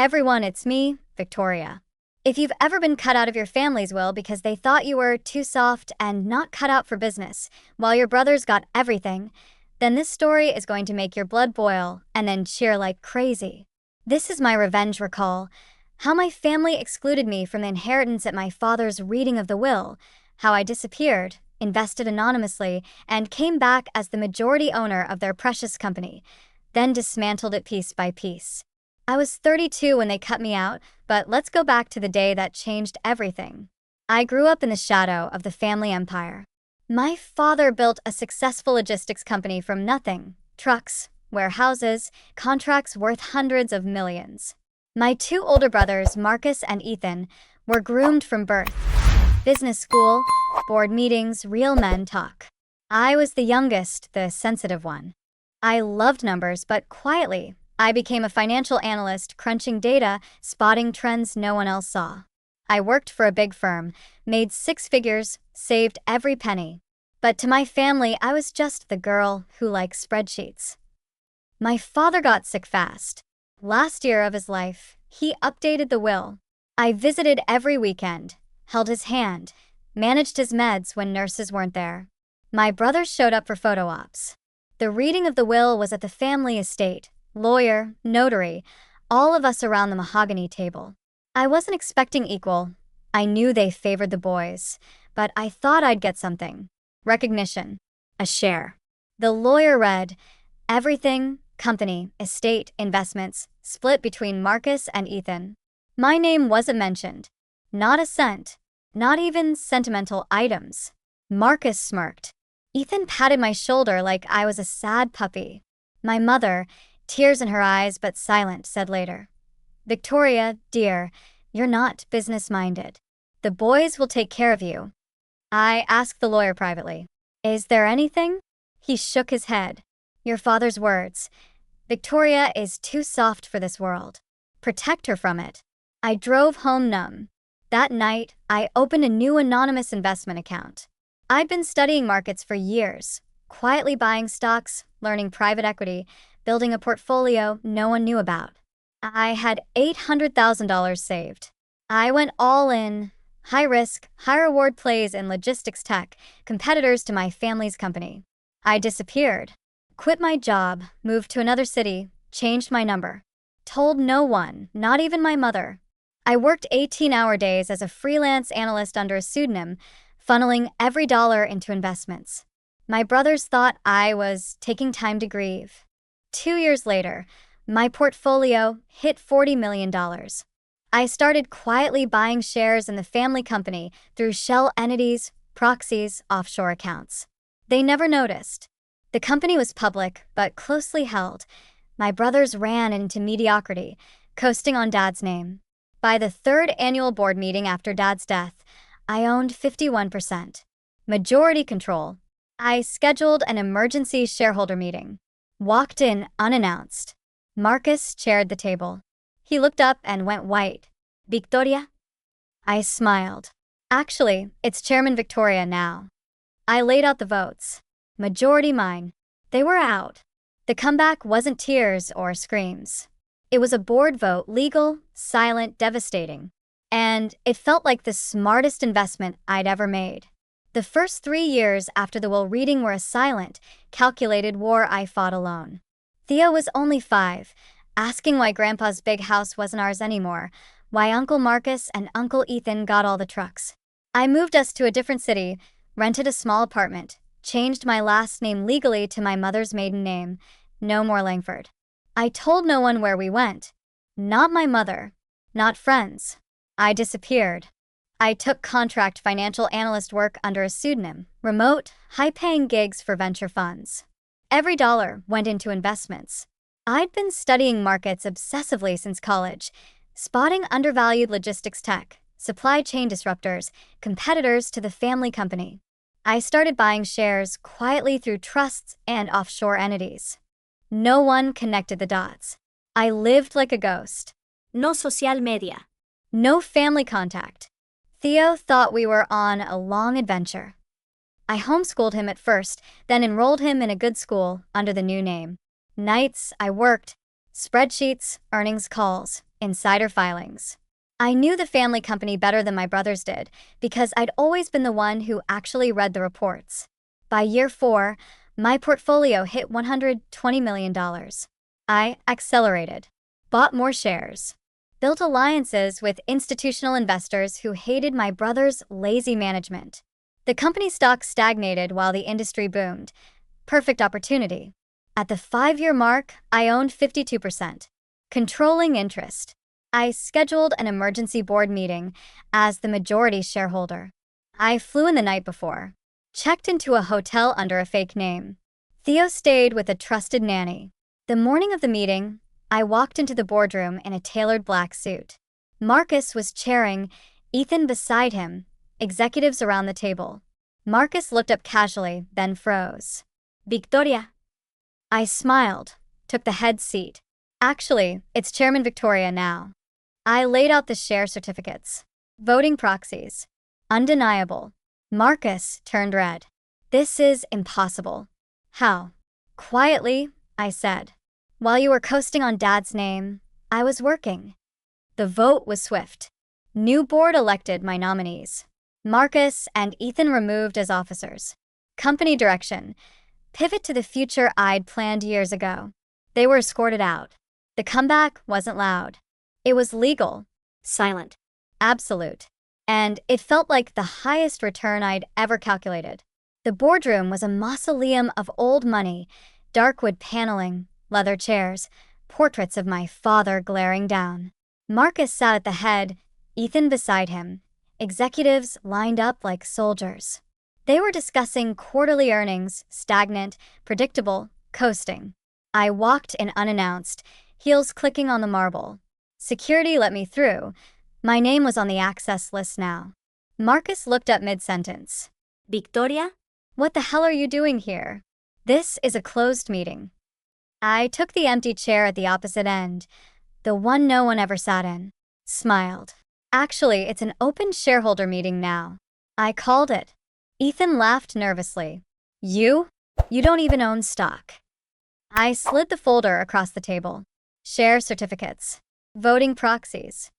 everyone, it's me, Victoria. If you've ever been cut out of your family's will because they thought you were too soft and not cut out for business, while your brothers got everything, then this story is going to make your blood boil and then cheer like crazy. This is my revenge recall. How my family excluded me from the inheritance at my father's reading of the will, how I disappeared, invested anonymously, and came back as the majority owner of their precious company, then dismantled it piece by piece. I was 32 when they cut me out, but let's go back to the day that changed everything. I grew up in the shadow of the family empire. My father built a successful logistics company from nothing: trucks, warehouses, contracts worth hundreds of millions. My two older brothers, Marcus and Ethan, were groomed from birth. Business school, board meetings, real men talk. I was the youngest, the sensitive one. I loved numbers, but quietly, I became a financial analyst, crunching data, spotting trends no one else saw. I worked for a big firm, made six figures, saved every penny. But to my family, I was just the girl who liked spreadsheets. My father got sick fast. Last year of his life, he updated the will. I visited every weekend, held his hand, managed his meds when nurses weren't there. My brothers showed up for photo ops. The reading of the will was at the family estate. Lawyer, notary, all of us around the mahogany table. I wasn't expecting equal. I knew they favored the boys, but I thought I'd get something. Recognition. A share. The lawyer read, everything, company, estate, investments, split between Marcus and Ethan. My name wasn't mentioned. Not a cent. Not even sentimental items. Marcus smirked. Ethan patted my shoulder like I was a sad puppy. My mother, tears in her eyes but silent, said later, Victoria, dear, you're not business-minded. The boys will take care of you. I asked the lawyer privately, is there anything? He shook his head. Your father's words. Victoria is too soft for this world. Protect her from it. I drove home numb. That night, I opened a new anonymous investment account. I'd been studying markets for years, quietly buying stocks, learning private equity, building a portfolio no one knew about. I had $800,000 saved. I went all in, high risk, high reward plays in logistics tech, competitors to my family's company. I disappeared, quit my job, moved to another city, changed my number. Told no one, not even my mother. I worked 18-hour days as a freelance analyst under a pseudonym, funneling every dollar into investments. My brothers thought I was taking time to grieve. 2 years later, my portfolio hit $40 million. I started quietly buying shares in the family company through shell entities, proxies, offshore accounts. They never noticed. The company was public, but closely held. My brothers ran into mediocrity, coasting on Dad's name. By the third annual board meeting after Dad's death, I owned 51%. Majority control. I scheduled an emergency shareholder meeting. Walked in unannounced. Marcus chaired the table. He looked up and went white. Victoria? I smiled. Actually, it's Chairman Victoria now. I laid out the votes. Majority mine. They were out. The comeback wasn't tears or screams. It was a board vote, legal, silent, devastating. And it felt like the smartest investment I'd ever made. The first 3 years after the will reading were a silent, calculated war I fought alone. Theo was only 5, asking why Grandpa's big house wasn't ours anymore, why Uncle Marcus and Uncle Ethan got all the trucks. I moved us to a different city, rented a small apartment, changed my last name legally to my mother's maiden name, no more Langford. I told no one where we went. Not my mother, not friends. I disappeared. I took contract financial analyst work under a pseudonym, remote, high-paying gigs for venture funds. Every dollar went into investments. I'd been studying markets obsessively since college, spotting undervalued logistics tech, supply chain disruptors, competitors to the family company. I started buying shares quietly through trusts and offshore entities. No one connected the dots. I lived like a ghost. No social media. No family contact. Theo thought we were on a long adventure. I homeschooled him at first, then enrolled him in a good school under the new name. Nights, I worked. Spreadsheets, earnings calls, Insider filings. I knew the family company better than my brothers did because I'd always been the one who actually read the reports. By year 4, my portfolio hit $120 million. I accelerated, bought more shares, built alliances with institutional investors who hated my brother's lazy management. The company stock stagnated while the industry boomed. Perfect opportunity. At the 5-year mark, I owned 52%. Controlling interest. I scheduled an emergency board meeting as the majority shareholder. I flew in the night before, checked into a hotel under a fake name. Theo stayed with a trusted nanny. The morning of the meeting, I walked into the boardroom in a tailored black suit. Marcus was chairing, Ethan beside him, executives around the table. Marcus looked up casually, then froze. Victoria. I smiled, took the head seat. Actually, it's Chairman Victoria now. I laid out the share certificates. Voting proxies. Undeniable. Marcus turned red. This is impossible. How? Quietly, I said. While you were coasting on Dad's name, I was working. The vote was swift. New board elected my nominees. Marcus and Ethan removed as officers. Company direction. Pivot to the future I'd planned years ago. They were escorted out. The comeback wasn't loud. It was legal. Silent. Absolute. And it felt like the highest return I'd ever calculated. The boardroom was a mausoleum of old money, dark wood paneling, leather chairs, portraits of my father glaring down. Marcus sat at the head, Ethan beside him, executives lined up like soldiers. They were discussing quarterly earnings, stagnant, predictable, coasting. I walked in unannounced, heels clicking on the marble. Security let me through. My name was on the access list now. Marcus looked up mid-sentence. Victoria? What the hell are you doing here? This is a closed meeting. I took the empty chair at the opposite end, the one no one ever sat in. Smiled. Actually, it's an open shareholder meeting now. I called it. Ethan laughed nervously. You? You don't even own stock. I slid the folder across the table. Share certificates. Voting proxies.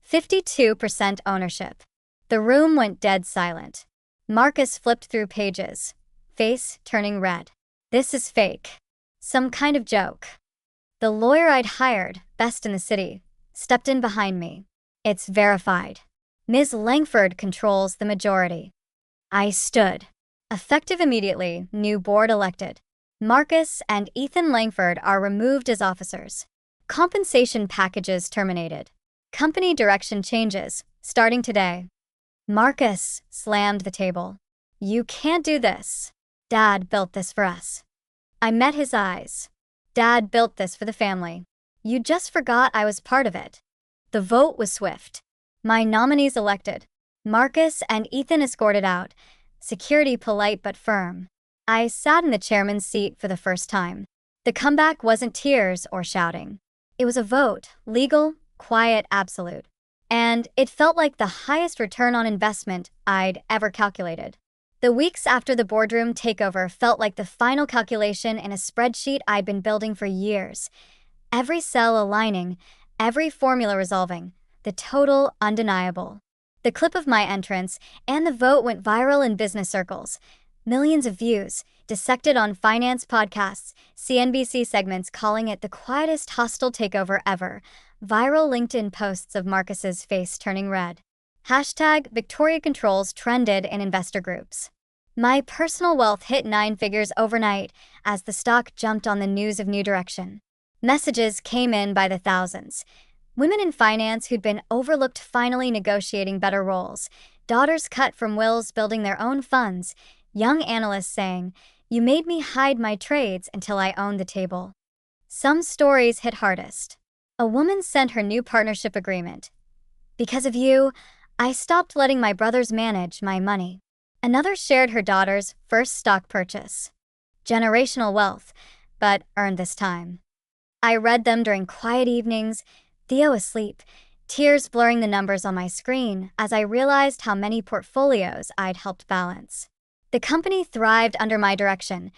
52% ownership. The room went dead silent. Marcus flipped through pages, face turning red. This is fake. Some kind of joke. The lawyer I'd hired, best in the city, stepped in behind me. It's verified. Ms. Langford controls the majority. I stood. Effective immediately, new board elected. Marcus and Ethan Langford are removed as officers. Compensation packages terminated. Company direction changes, starting today. Marcus slammed the table. You can't do this. Dad built this for us. I met his eyes. Dad built this for the family. You just forgot I was part of it. The vote was swift. My nominees elected. Marcus and Ethan escorted out. Security polite but firm. I sat in the chairman's seat for the first time. The comeback wasn't tears or shouting. It was a vote, legal, quiet, absolute. And it felt like the highest return on investment I'd ever calculated. The weeks after the boardroom takeover felt like the final calculation in a spreadsheet I'd been building for years. Every cell aligning, every formula resolving, the total undeniable. The clip of my entrance and the vote went viral in business circles. Millions of views, dissected on finance podcasts, CNBC segments calling it the quietest hostile takeover ever, viral LinkedIn posts of Marcus's face turning red. Hashtag Victoria Controls trended in investor groups. My personal wealth hit 9 figures overnight as the stock jumped on the news of new direction. Messages came in by the thousands. Women in finance who'd been overlooked finally negotiating better roles, daughters cut from wills building their own funds, young analysts saying, "You made me hide my trades until I owned the table." Some stories hit hardest. A woman sent her new partnership agreement. "Because of you, I stopped letting my brothers manage my money." Another shared her daughter's first stock purchase. Generational wealth, but earned this time. I read them during quiet evenings, Theo asleep, tears blurring the numbers on my screen as I realized how many portfolios I'd helped balance. The company thrived under my direction,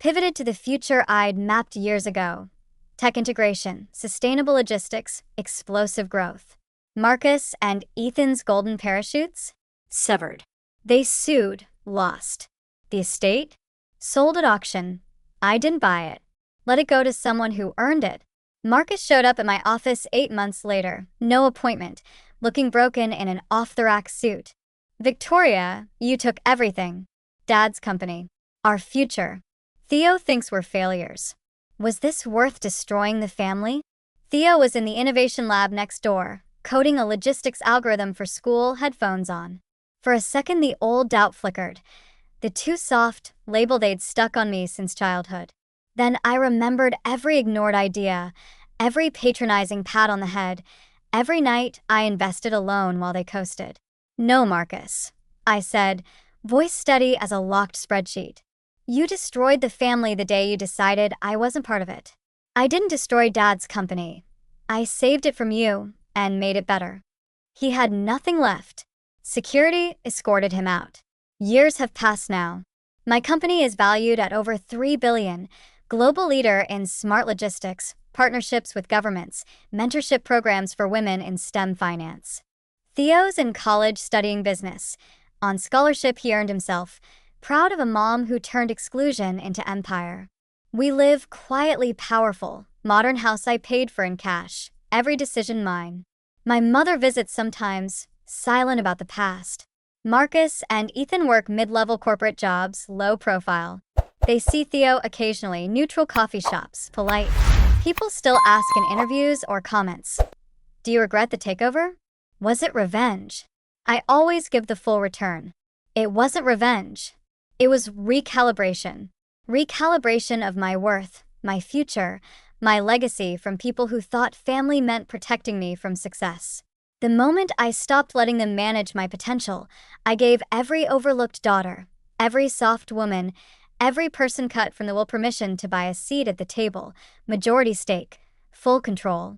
pivoted to the future I'd mapped years ago. tech integration, sustainable logistics, explosive growth. Marcus and Ethan's golden parachutes? Severed. They sued, lost. The estate? Sold at auction. I didn't buy it. Let it go to someone who earned it. Marcus showed up at my office 8 months later, no appointment, looking broken in an off-the-rack suit. Victoria, you took everything. Dad's company. Our future. Theo thinks we're failures. Was this worth destroying the family? Theo was in the innovation lab next door, coding a logistics algorithm for school headphones on. For a second, the old doubt flickered. The too soft label they'd stuck on me since childhood. Then I remembered every ignored idea, every patronizing pat on the head, every night I invested alone while they coasted. No, Marcus, I said, voice steady as a locked spreadsheet. You destroyed the family the day you decided I wasn't part of it. I didn't destroy Dad's company. I saved it from you and made it better. He had nothing left. Security escorted him out. Years have passed now. My company is valued at over $3 billion, global leader in smart logistics, partnerships with governments, mentorship programs for women in STEM finance. Theo's in college studying business. On scholarship he earned himself, proud of a mom who turned exclusion into empire. We live quietly powerful, modern house I paid for in cash, every decision mine. My mother visits sometimes, silent about the past. Marcus and Ethan work mid-level corporate jobs, low profile. They see Theo occasionally, neutral coffee shops, polite. People still ask in interviews or comments, do you regret the takeover? Was it revenge? I always give the full return. It wasn't revenge. It was recalibration. Recalibration of my worth, my future, my legacy from people who thought family meant protecting me from success. The moment I stopped letting them manage my potential, I gave every overlooked daughter, every soft woman, every person cut from the will permission to buy a seat at the table, majority stake, full control.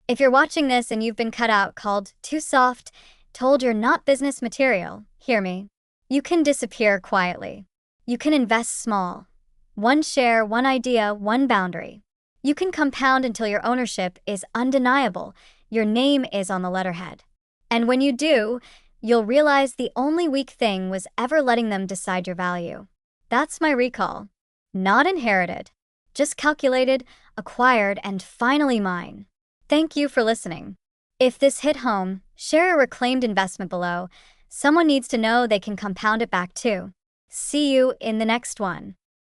If you're watching this and you've been cut out, called too soft, told you're not business material, hear me. You can disappear quietly. You can invest small. One share, one idea, one boundary. You can compound until your ownership is undeniable. Your name is on the letterhead. And when you do, you'll realize the only weak thing was ever letting them decide your value. That's my recall. Not inherited. Just calculated, acquired, and finally mine. Thank you for listening. If this hit home, share a reclaimed investment below. Someone needs to know they can compound it back too. See you in the next one.